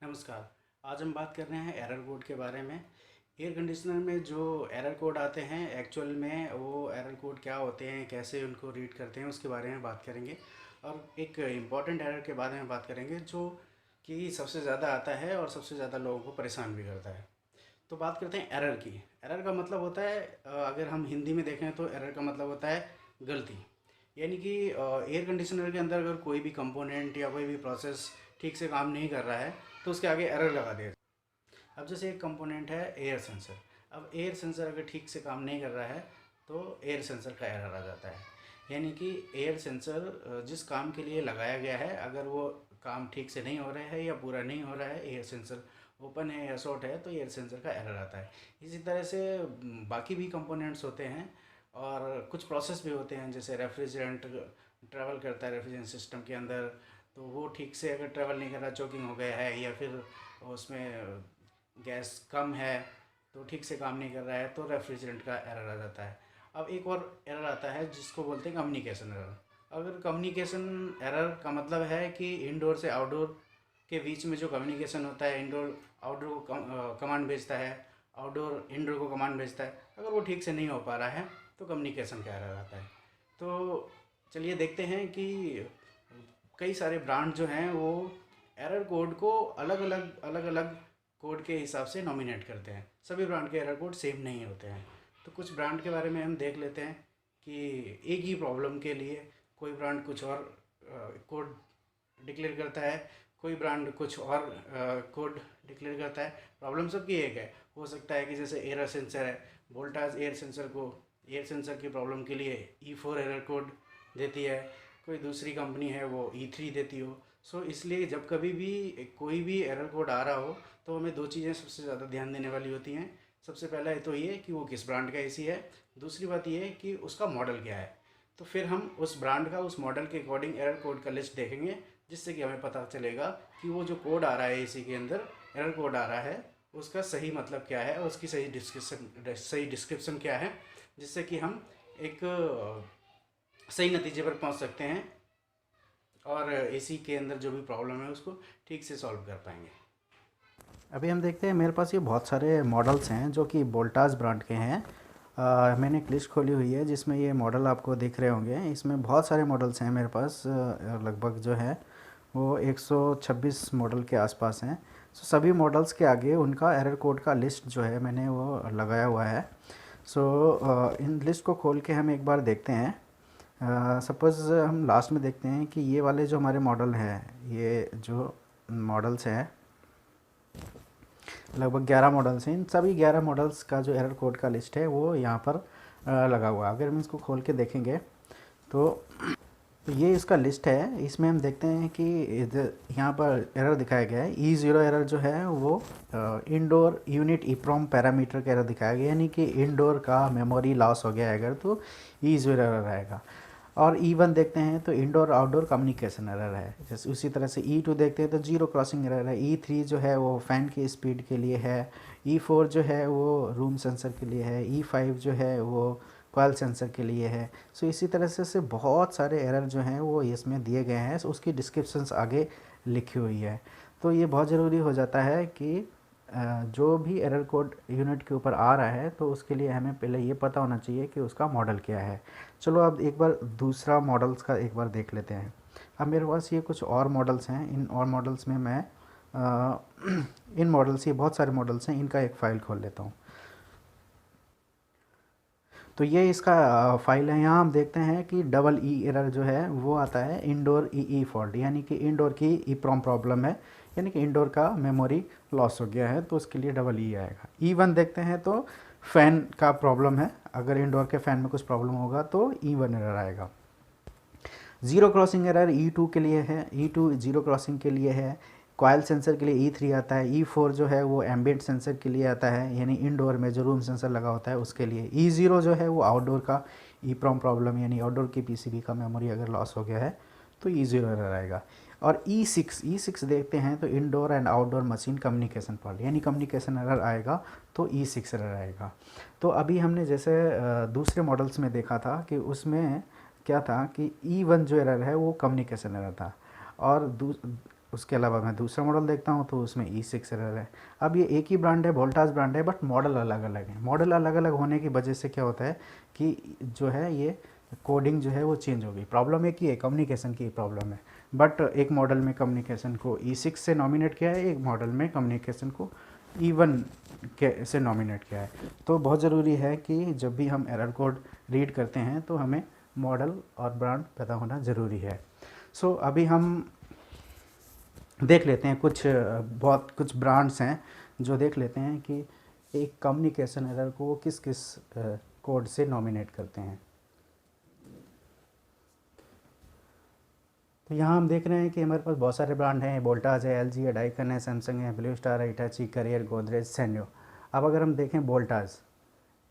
नमस्कार। आज हम बात कर रहे हैं एरर कोड के बारे में। एयर कंडीशनर में जो एरर कोड आते हैं एक्चुअल में वो एरर कोड क्या होते हैं, कैसे उनको रीड करते हैं, उसके बारे में बात करेंगे। और एक इम्पॉर्टेंट एरर के बारे में बात करेंगे जो कि सबसे ज़्यादा आता है और सबसे ज़्यादा लोगों को परेशान भी करता है। तो बात करते हैं एरर की। एरर का मतलब होता है अगर हम हिंदी में देखें तो एरर का मतलब होता है गलती। यानी कि एयर कंडीशनर के अंदर अगर कोई भी कंपोनेंट या कोई भी प्रोसेस ठीक से काम नहीं कर रहा है तो उसके आगे एरर लगा दिया। अब जैसे एक कंपोनेंट है एयर सेंसर। अब एयर सेंसर अगर ठीक से काम नहीं कर रहा है तो एयर सेंसर का एरर आ जाता है। यानी कि एयर सेंसर जिस काम के लिए लगाया गया है अगर वो काम ठीक से नहीं हो रहा है या पूरा नहीं हो रहा है, एयर सेंसर ओपन है या शॉर्ट है, तो एयर सेंसर का एरर आता है। इसी तरह से बाकी भी कंपोनेंट्स होते हैं और कुछ प्रोसेस भी होते हैं। जैसे रेफ्रिजरेंट ट्रैवल करता है रेफ्रिजरेंट सिस्टम के अंदर, तो वो ठीक से अगर ट्रैवल नहीं कर रहा, चोकिंग हो गया है या फिर उसमें गैस कम है तो ठीक से काम नहीं कर रहा है, तो रेफ्रिजरेंट का एरर आ जाता है। अब एक और एरर आता है जिसको बोलते हैं कम्युनिकेशन एरर। अगर कम्युनिकेशन एरर का मतलब है कि इंडोर से आउटडोर के बीच में जो कम्युनिकेशन होता है, इंडोर आउटडोर को कमांड भेजता है, आउटडोर इंडोर को कमांड भेजता है, अगर वो ठीक से नहीं हो पा रहा है तो कम्युनिकेशन का एरर आता है। तो चलिए देखते हैं कि कई सारे ब्रांड जो हैं वो एरर कोड को अलग अलग कोड के हिसाब से नॉमिनेट करते हैं। सभी ब्रांड के एरर कोड सेम नहीं होते हैं। तो कुछ ब्रांड के बारे में हम देख लेते हैं कि एक ही प्रॉब्लम के लिए कोई ब्रांड कुछ और कोड डिक्लेयर करता है, कोई ब्रांड कुछ और कोड डिक्लेयर करता है। प्रॉब्लम सबकी एक है। हो सकता है कि जैसे एयर सेंसर है, वोल्टास एयर सेंसर को एयर सेंसर की प्रॉब्लम के लिए E4 एरर कोड देती है, कोई दूसरी कंपनी है वो E3 देती हो। सो इसलिए जब कभी भी कोई भी एरर कोड आ रहा हो तो हमें दो चीज़ें सबसे ज़्यादा ध्यान देने वाली होती हैं। सबसे पहला है तो ये कि वो किस ब्रांड का एसी है, दूसरी बात ये है कि उसका मॉडल क्या है। तो फिर हम उस ब्रांड का उस मॉडल के अकॉर्डिंग एरर कोड का लिस्ट देखेंगे, जिससे कि हमें पता चलेगा कि वो जो कोड आ रहा है एसी के अंदर, एरर कोड आ रहा है, उसका सही मतलब क्या है और उसकी सही डिस्क्रिप्शन क्या है, जिससे कि हम एक सही नतीजे पर पहुंच सकते हैं और एसी के अंदर जो भी प्रॉब्लम है उसको ठीक से सॉल्व कर पाएंगे। अभी हम देखते हैं मेरे पास ये बहुत सारे मॉडल्स हैं जो कि वोल्टास ब्रांड के हैं। मैंने एक लिस्ट खोली हुई है जिसमें ये मॉडल आपको दिख रहे होंगे। इसमें बहुत सारे मॉडल्स हैं मेरे पास, लगभग जो है वो 126 मॉडल के आसपास हैं। सो सभी मॉडल्स के आगे उनका एरर कोड का लिस्ट जो है मैंने वो लगाया हुआ है। इन लिस्ट को खोल के हम एक बार देखते हैं। सपोज़ हम लास्ट में देखते हैं कि ये वाले जो हमारे मॉडल हैं, ये जो मॉडल्स हैं लगभग 11 मॉडल्स हैं। इन सभी 11 मॉडल्स का जो एरर कोड का लिस्ट है वो यहाँ पर लगा हुआ है। अगर हम इसको खोल के देखेंगे तो ये इसका लिस्ट है। इसमें हम देखते हैं कि यहाँ पर एरर दिखाया गया है। E0 एरर जो है वो इंडोर यूनिट EEPROM पैरामीटर का एरर दिखाया गया, यानी कि इंडोर का मेमोरी लॉस हो गया है अगर, तो E0 एरर आएगा। और E1 देखते हैं तो इंडोर आउटडोर कम्युनिकेशन एरर है। जैसे उसी तरह से E2 देखते हैं तो जीरो क्रॉसिंग एरर है। E3 जो है वो फ़ैन की स्पीड के लिए है। E4 जो है वो रूम सेंसर के लिए है। E5 जो है वो कॉइल सेंसर के लिए है। सो इसी तरह से बहुत सारे एरर जो हैं वो इसमें दिए गए हैं। So उसकी डिस्क्रिप्शंस आगे लिखी हुई है। तो ये बहुत ज़रूरी हो जाता है कि जो भी एरर कोड यूनिट के ऊपर आ रहा है तो उसके लिए हमें पहले ये पता होना चाहिए कि उसका मॉडल क्या है। चलो अब एक बार दूसरा मॉडल्स का एक बार देख लेते हैं। अब मेरे पास ये कुछ और मॉडल्स हैं। इन और मॉडल्स में मैं इन मॉडल्स, ये बहुत सारे मॉडल्स हैं, इनका एक फ़ाइल खोल लेता हूँ। तो ये इसका फ़ाइल है। यहाँ हम देखते हैं कि डबल ई एरर जो है वो आता है इंडोर ई फॉल्ट, यानी कि इंडोर की EEPROM प्रॉब्लम है, यानी कि इंडोर का मेमोरी लॉस हो गया है, तो उसके लिए डबल ई आएगा। E1 देखते हैं तो फ़ैन का प्रॉब्लम है, अगर इंडोर के फ़ैन में कुछ प्रॉब्लम होगा तो E1 एरर आएगा। ज़ीरो क्रॉसिंग एरर E2 के लिए है, E2 ज़ीरो क्रॉसिंग के लिए है। कॉइल सेंसर के लिए E3 आता है। E4 जो है वो एम्बिएंट सेंसर के लिए आता है, यानी इंडोर में जो रूम सेंसर लगा होता है उसके लिए। E0 जो है वो आउटडोर का EEPROM प्रॉब्लम, यानी आउटडोर की PCB का मेमोरी अगर लॉस हो गया है तो E0 एरर आएगा। और E6 देखते हैं तो indoor and outdoor machine communication fault, यानी कम्युनिकेशन एरर आएगा तो E6 एरर आएगा। तो अभी हमने जैसे दूसरे मॉडल्स में देखा था कि उसमें क्या था कि E1 जो एरर है वो कम्युनिकेशन एरर था, और उसके अलावा मैं दूसरा मॉडल देखता हूँ तो उसमें E6 एरर है। अब ये एक ही ब्रांड है, वोल्टास ब्रांड है, बट मॉडल अलग अलग है। मॉडल अलग अलग होने की वजह से क्या होता है कि जो है ये कोडिंग जो है वो चेंज हो गई। प्रॉब्लम एक ही है, कम्युनिकेशन की प्रॉब्लम है। बट एक मॉडल में कम्युनिकेशन को E6 से नॉमिनेट किया है, एक मॉडल में कम्युनिकेशन को E1 के से नॉमिनेट किया है। तो बहुत ज़रूरी है कि जब भी हम एरर कोड रीड करते हैं तो हमें मॉडल और ब्रांड पता होना ज़रूरी है। सो अभी हम देख लेते हैं बहुत कुछ ब्रांड्स हैं जो देख लेते हैं कि एक कम्युनिकेशन एरर को किस किस कोड से नॉमिनेट करते हैं। तो यहाँ हम देख रहे हैं कि हमारे पास बहुत सारे ब्रांड हैं, वोल्टास है, LG है, डाइकन है, सैमसंग है, ब्लू स्टार है, हिटाची, करियर, गोदरेज, सैन्यो। अब अगर हम देखें Voltas,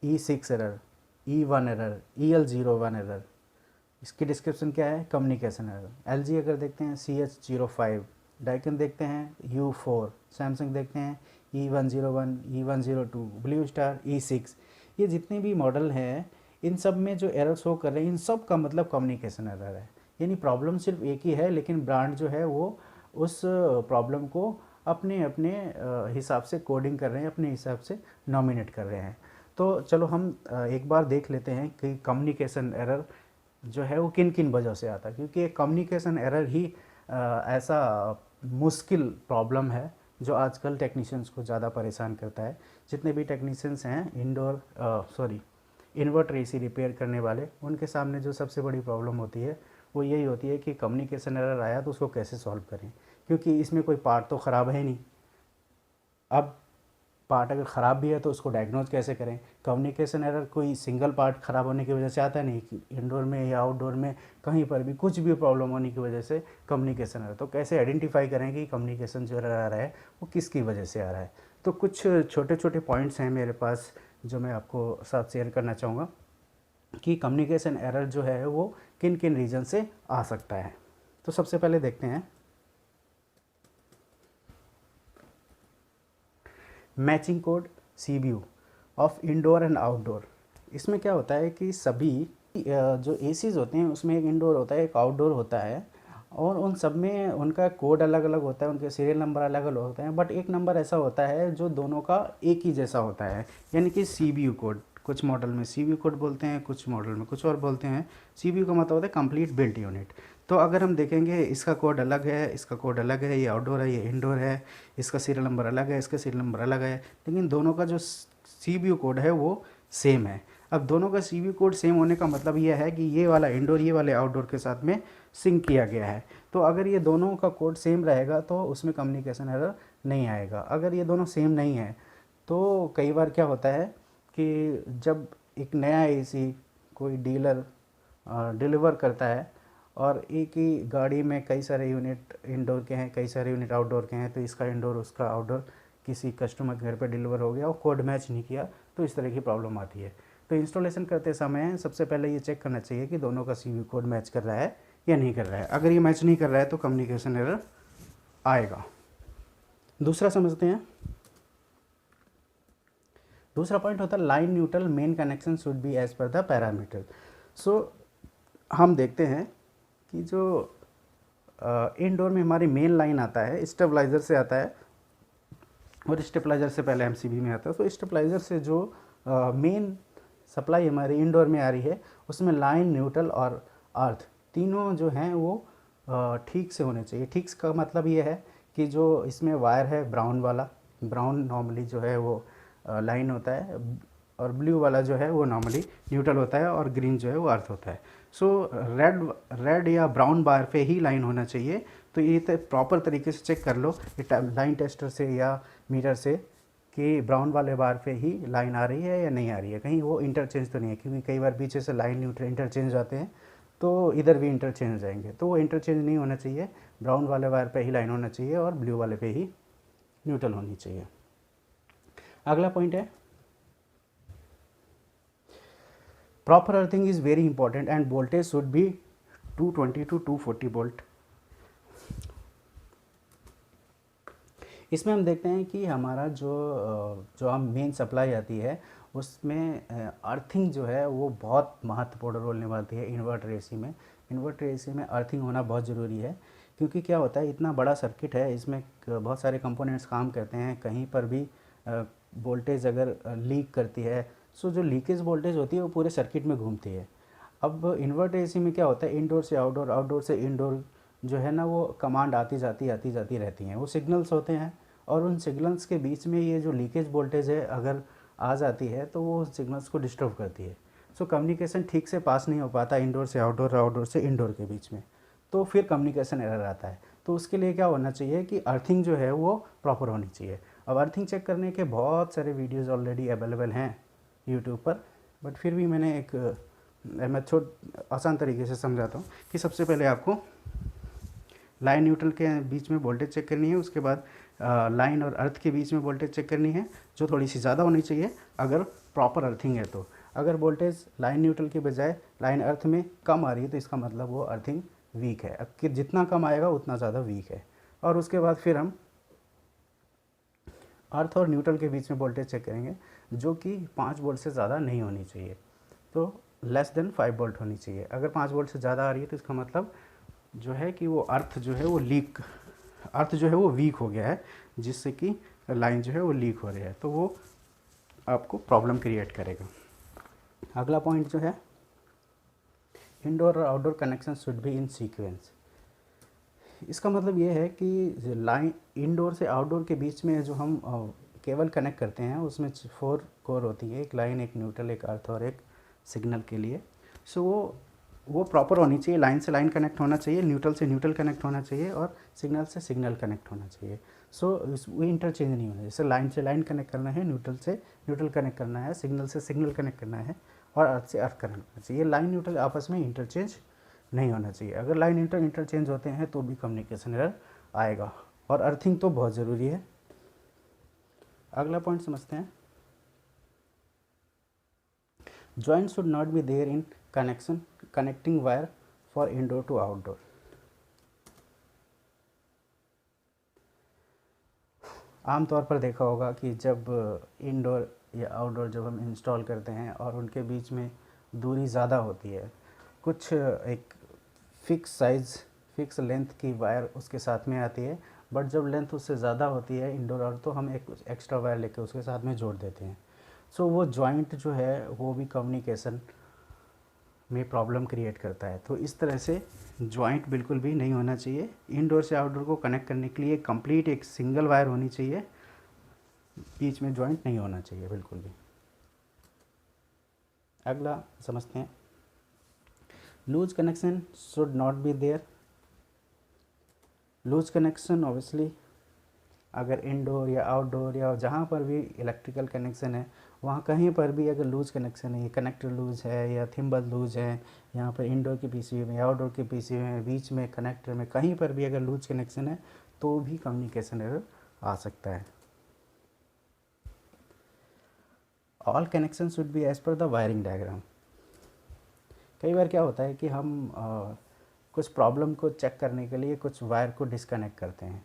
E6 error, E1 error, EL01 error, इसकी डिस्क्रिप्शन क्या है, कम्युनिकेशन एरर। LG अगर देखते हैं CH05, डाइकन देखते हैं U4, सैमसंग देखते हैं E101, E102, blue star E6। ये जितने भी मॉडल हैं इन सब में जो एरर शो कर रहे हैं इन सब का मतलब कम्युनिकेशन एरर है। यानी प्रॉब्लम सिर्फ एक ही है, लेकिन ब्रांड जो है वो उस प्रॉब्लम को अपने अपने हिसाब से कोडिंग कर रहे हैं, अपने हिसाब से नॉमिनेट कर रहे हैं। तो चलो हम एक बार देख लेते हैं कि कम्युनिकेशन एरर जो है वो किन किन वजह से आता है, क्योंकि एक कम्युनिकेशन एरर ही ऐसा मुश्किल प्रॉब्लम है जो आजकल टेक्नीशियंस को ज़्यादा परेशान करता है। जितने भी टेक्नीशियंस हैं इन्वर्टर AC रिपेयर करने वाले, उनके सामने जो सबसे बड़ी प्रॉब्लम होती है वो यही होती है कि कम्युनिकेशन एरर आया तो उसको कैसे सॉल्व करें, क्योंकि इसमें कोई पार्ट तो ख़राब है नहीं। अब पार्ट अगर ख़राब भी है तो उसको डायग्नोज कैसे करें। कम्युनिकेशन एरर कोई सिंगल पार्ट ख़राब होने की वजह से आता नहीं, कि इंडोर में या आउटडोर में कहीं पर भी कुछ भी प्रॉब्लम होने की वजह से कम्युनिकेशन एरर। तो कैसे आइडेंटिफाई करें कि कम्युनिकेशन जो एरर आ रहा है वो किसकी वजह से आ रहा है। तो कुछ छोटे छोटे पॉइंट्स हैं मेरे पास जो मैं आपको साथ शेयर करना चाहूँगा कि कम्युनिकेशन एरर जो है वो किन किन रीजन से आ सकता है। तो सबसे पहले देखते हैं matching code CPU of indoor and outdoor. इसमें क्या होता है कि सभी जो एसीज होते हैं उसमें एक इंडोर होता है, एक आउटडोर होता है, और उन सब में उनका कोड अलग अलग होता है, उनके सीरियल नंबर अलग अलग होते हैं, बट एक नंबर ऐसा होता है जो दोनों का एक ही जैसा होता है, यानी कि CPU कोड। कुछ मॉडल में CPU कोड बोलते हैं, कुछ मॉडल में कुछ और बोलते हैं। CPU का मतलब होता है कंप्लीट बिल्ट यूनिट। तो अगर हम देखेंगे इसका कोड अलग है, इसका कोड अलग है, ये आउटडोर है, ये इंडोर है, इसका सीरियल नंबर अलग है, इसका सीरियल नंबर अलग है, लेकिन दोनों का जो CPU कोड है वो सेम है। अब दोनों का CPU कोड सेम होने का मतलब ये है कि ये वाला इंडोर ये वाले आउटडोर के साथ में सिंक किया गया है। तो अगर ये दोनों का कोड सेम रहेगा तो उसमें कम्युनिकेशन एरर नहीं आएगा। अगर ये दोनों सेम नहीं है तो कई बार क्या होता है कि जब एक नया AC कोई डीलर डिलीवर करता है और एक ही गाड़ी में कई सारे यूनिट इंडोर के हैं, कई सारे यूनिट आउटडोर के हैं, तो इसका इंडोर उसका आउटडोर किसी कस्टमर के घर पर डिलीवर हो गया और कोड मैच नहीं किया, तो इस तरह की प्रॉब्लम आती है। तो इंस्टॉलेशन करते समय सबसे पहले ये चेक करना चाहिए कि दोनों का CPU कोड मैच कर रहा है या नहीं कर रहा है। अगर ये मैच नहीं कर रहा है तो कम्युनिकेशन एरर आएगा। दूसरा समझते हैं। दूसरा पॉइंट होता है line neutral main connection should be as per the parameter. So हम देखते हैं कि जो इंडोर में हमारी मेन लाइन आता है स्टेबलाइज़र से आता है, और स्टेबलाइज़र से पहले MCB में आता है। तो स्टेबलाइज़र से जो मेन सप्लाई हमारी इंडोर में आ रही है उसमें लाइन, न्यूट्रल और अर्थ तीनों जो हैं वो ठीक से होने चाहिए। ठीक का मतलब ये है कि जो इसमें वायर है ब्राउन वाला, ब्राउन नॉर्मली जो है वो लाइन होता है, और ब्लू वाला जो है वो नॉर्मली न्यूट्रल होता है, और ग्रीन जो है वो अर्थ होता है। सो रेड या ब्राउन बार पे ही लाइन होना चाहिए। तो ये प्रॉपर तरीके से चेक कर लो लाइन टेस्टर से या मीटर से कि ब्राउन वाले बार पे ही लाइन आ रही है या नहीं आ रही है, कहीं वो इंटरचेंज तो नहीं है, क्योंकि कई बार पीछे से लाइन न्यूट्रल इंटरचेंज आते हैं तो इधर भी इंटरचेंज हो जाएंगे। तो वो इंटरचेंज नहीं होना चाहिए, ब्राउन वाले वायर पे ही लाइन होना चाहिए और ब्लू वाले पे ही न्यूट्रल होनी चाहिए। अगला पॉइंट है proper earthing is very important end voltage should be 220 to 240 volt. इसमें हम देखते हैं कि हमारा जो हम मेन सप्लाई आती है उसमें अर्थिंग जो है वो बहुत महत्वपूर्ण रोल निभाती है। इन्वर्टर AC में अर्थिंग होना बहुत ज़रूरी है, क्योंकि क्या होता है, इतना बड़ा सर्किट है, इसमें बहुत सारे कंपोनेंट्स काम करते हैं, कहीं पर भी वोल्टेज अगर लीक करती है, सो जो लीकेज वोल्टेज होती है वो पूरे सर्किट में घूमती है। अब इन्वर्टर एसी में क्या होता है, इंडोर से आउटडोर, आउटडोर से इंडोर जो है ना, वो कमांड आती जाती रहती हैं, वो सिग्नल्स होते हैं, और उन सिग्नल्स के बीच में ये जो लीकेज वोल्टेज है अगर आ जाती है तो वो सिग्नल्स को डिस्टर्ब करती है। सो कम्युनिकेशन ठीक से पास नहीं हो पाता इंडोर से आउटडोर, आउटडोर से इंडोर के बीच में, तो फिर कम्युनिकेशन एरर आता है। तो उसके लिए क्या होना चाहिए कि अर्थिंग जो है वो प्रॉपर होनी चाहिए। अब अर्थिंग चेक करने के बहुत सारे वीडियोज़ ऑलरेडी अवेलेबल हैं यूट्यूब पर, बट फिर भी मैंने एक मेथड आसान तरीके से समझाता हूँ कि सबसे पहले आपको लाइन न्यूट्रल के बीच में वोल्टेज चेक करनी है, उसके बाद लाइन और अर्थ के बीच में वोल्टेज चेक करनी है, जो थोड़ी सी ज़्यादा होनी चाहिए अगर प्रॉपर अर्थिंग है। तो अगर वोल्टेज लाइन न्यूट्रल के बजाय लाइन अर्थ में कम आ रही है तो इसका मतलब वो अर्थिंग वीक है। अब कि जितना कम आएगा उतना ज़्यादा वीक है। और उसके बाद फिर हम अर्थ और न्यूट्रल के बीच में वोल्टेज चेक करेंगे, जो कि 5 वोल्ट से ज़्यादा नहीं होनी चाहिए, तो लेस देन 5 वोल्ट होनी चाहिए। अगर 5 वोल्ट से ज़्यादा आ रही है तो इसका मतलब जो है कि वो अर्थ जो है वो लीक, अर्थ जो है वो वीक हो गया है, जिससे कि लाइन जो है वो लीक हो रही है, तो वो आपको प्रॉब्लम क्रिएट करेगा। अगला पॉइंट जो है, इंडोर और outdoor connection should be in sequence. इसका मतलब ये है कि लाइन इंडोर से आउटडोर के बीच में जो हम केबल कनेक्ट करते हैं उसमें 4 कोर होती है, एक लाइन, एक न्यूट्रल, एक अर्थ और एक सिग्नल के लिए। सो वो प्रॉपर होनी चाहिए, लाइन से लाइन कनेक्ट होना चाहिए, न्यूट्रल से न्यूट्रल कनेक्ट होना चाहिए और सिग्नल से सिग्नल कनेक्ट होना चाहिए। सो वो इंटरचेंज नहीं होना, जैसे लाइन से लाइन कनेक्ट करना है, न्यूट्रल से न्यूट्रल कनेक्ट करना है, सिग्नल से सिग्नल कनेक्ट करना है और अर्थ से अर्थ कनेक्ट करना चाहिए। लाइन न्यूट्रल आपस में इंटरचेंज नहीं होना चाहिए। अगर लाइन न्यूट्रल इंटरचेंज होते हैं तो भी कम्युनिकेशन एरर आएगा, और अर्थिंग तो बहुत ज़रूरी है। अगला पॉइंट समझते हैं, joint should not be there in connecting wire for indoor to outdoor. आमतौर पर देखा होगा कि जब इंडोर या आउटडोर जब हम इंस्टॉल करते हैं और उनके बीच में दूरी ज़्यादा होती है, कुछ एक फिक्स साइज़, फिक्स लेंथ की वायर उसके साथ में आती है, बट जब लेंथ उससे ज़्यादा होती है इंडोर और, तो हम एक एक्स्ट्रा वायर लेके उसके साथ में जोड़ देते हैं। सो वो जॉइंट जो है वो भी कम्युनिकेशन में प्रॉब्लम क्रिएट करता है। तो इस तरह से जॉइंट बिल्कुल भी नहीं होना चाहिए। इंडोर से आउटडोर को कनेक्ट करने के लिए कंप्लीट एक सिंगल वायर होनी चाहिए, बीच में जॉइंट नहीं होना चाहिए बिल्कुल भी। अगला समझते हैं, loose connection should not be there. Loose connection obviously अगर इंडोर या आउटडोर या जहाँ पर भी इलेक्ट्रिकल कनेक्शन है वहाँ कहीं पर भी अगर लूज कनेक्शन है, कनेक्टर लूज है या थिम्बल लूज है, यहाँ पर इंडोर के पीसीबी में, आउटडोर के पीसीबी में, बीच में कनेक्टर में कहीं पर भी अगर लूज कनेक्शन है तो भी कम्युनिकेशन एरर आ सकता है। All connection should be as per the wiring diagram. कई बार क्या होता है कि हम कुछ प्रॉब्लम को चेक करने के लिए कुछ वायर को डिस्कनेक्ट करते हैं।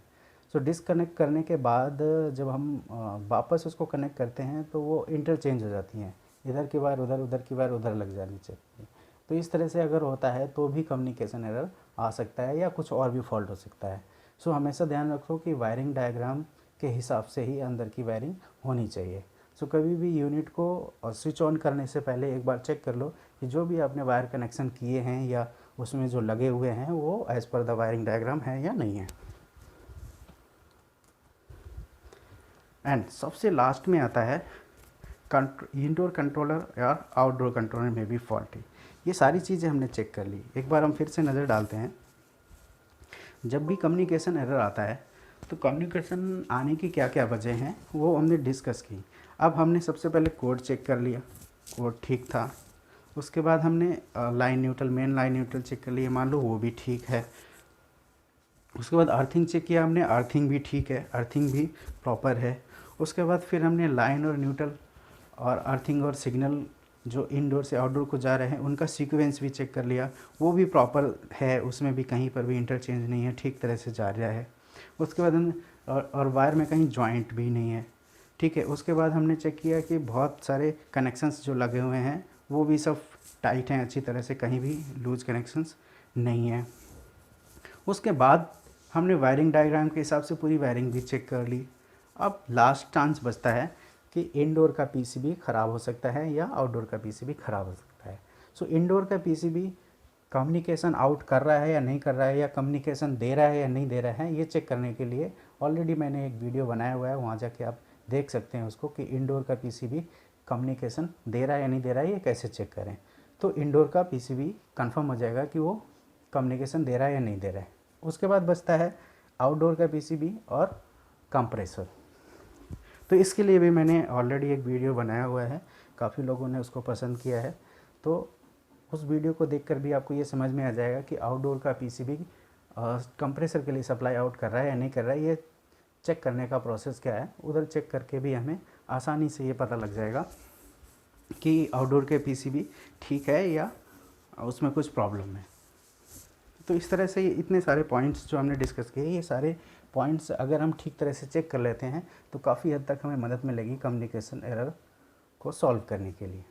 सो डिस्कनेक्ट करने के बाद जब हम वापस उसको कनेक्ट करते हैं तो वो इंटरचेंज हो जाती हैं, इधर की वायर उधर, उधर की वायर उधर लग जानी चाहिए। तो इस तरह से अगर होता है तो भी कम्युनिकेशन एरर आ सकता है या कुछ और भी फॉल्ट हो सकता है। सो हमेशा ध्यान रखो कि वायरिंग डायग्राम के हिसाब से ही अंदर की वायरिंग होनी चाहिए। सो कभी भी यूनिट को स्विच ऑन करने से पहले एक बार चेक कर लो कि जो भी आपने वायर कनेक्शन किए हैं या उसमें जो लगे हुए हैं वो as per the wiring diagram है या नहीं है। एंड सबसे लास्ट में आता है इंडोर कंट्रोलर या आउटडोर कंट्रोलर में भी फॉल्टी। ये सारी चीज़ें हमने चेक कर ली, एक बार हम फिर से नज़र डालते हैं। जब भी कम्युनिकेशन एरर आता है तो कम्युनिकेशन आने की क्या क्या वजह हैं वो हमने डिस्कस की। अब हमने सबसे पहले कोड चेक कर लिया, कोड ठीक था। उसके बाद हमने line neutral, main line neutral check कर लिया, मान लो वो भी ठीक है। उसके बाद अर्थिंग चेक किया हमने, अर्थिंग भी ठीक है, अर्थिंग भी प्रॉपर है। उसके बाद फिर हमने लाइन और न्यूट्रल और अर्थिंग और सिग्नल जो इंडोर से आउटडोर को जा रहे हैं उनका सीक्वेंस भी चेक कर लिया, वो भी प्रॉपर है, उसमें भी कहीं पर भी इंटरचेंज नहीं है, ठीक तरह से जा रहा है। उसके बाद हम और वायर में कहीं जॉइंट भी नहीं है, ठीक है। उसके बाद हमने चेक किया कि बहुत सारे कनेक्शंस जो लगे हुए हैं वो भी सब टाइट हैं अच्छी तरह से, कहीं भी लूज कनेक्शंस नहीं है। उसके बाद हमने वायरिंग डायग्राम के हिसाब से पूरी वायरिंग भी चेक कर ली। अब लास्ट चांस बचता है कि इंडोर का पीसीबी ख़राब हो सकता है या आउटडोर का पीसीबी ख़राब हो सकता है। सो इंडोर का पीसीबी कम्युनिकेशन आउट कर रहा है या नहीं कर रहा है, या कम्युनिकेशन दे रहा है या नहीं दे रहा है, ये चेक करने के लिए ऑलरेडी मैंने एक वीडियो बनाया हुआ है, वहाँ जाके आप देख सकते हैं उसको कि इंडोर का पीसीबी कम्युनिकेशन दे रहा है या नहीं दे रहा है, ये कैसे चेक करें। तो इंडोर का पीसीबी कंफर्म हो जाएगा कि वो कम्युनिकेशन दे रहा है या नहीं दे रहा है। उसके बाद बचता है आउटडोर का पीसीबी और कंप्रेसर। तो इसके लिए भी मैंने ऑलरेडी एक वीडियो बनाया हुआ है, काफ़ी लोगों ने उसको पसंद किया है। तो उस वीडियो को देखकर भी आपको ये समझ में आ जाएगा कि आउटडोर का पीसीबी कंप्रेसर के लिए सप्लाई आउट कर रहा है या नहीं कर रहा है। ये चेक करने का प्रोसेस क्या है, उधर चेक करके भी हमें आसानी से ये पता लग जाएगा कि आउटडोर के पीसीबी ठीक है या उसमें कुछ प्रॉब्लम है। तो इस तरह से इतने सारे पॉइंट्स जो हमने डिस्कस किए, ये सारे पॉइंट्स अगर हम ठीक तरह से चेक कर लेते हैं तो काफ़ी हद तक हमें मदद मिलेगी कम्युनिकेशन एरर को सॉल्व करने के लिए।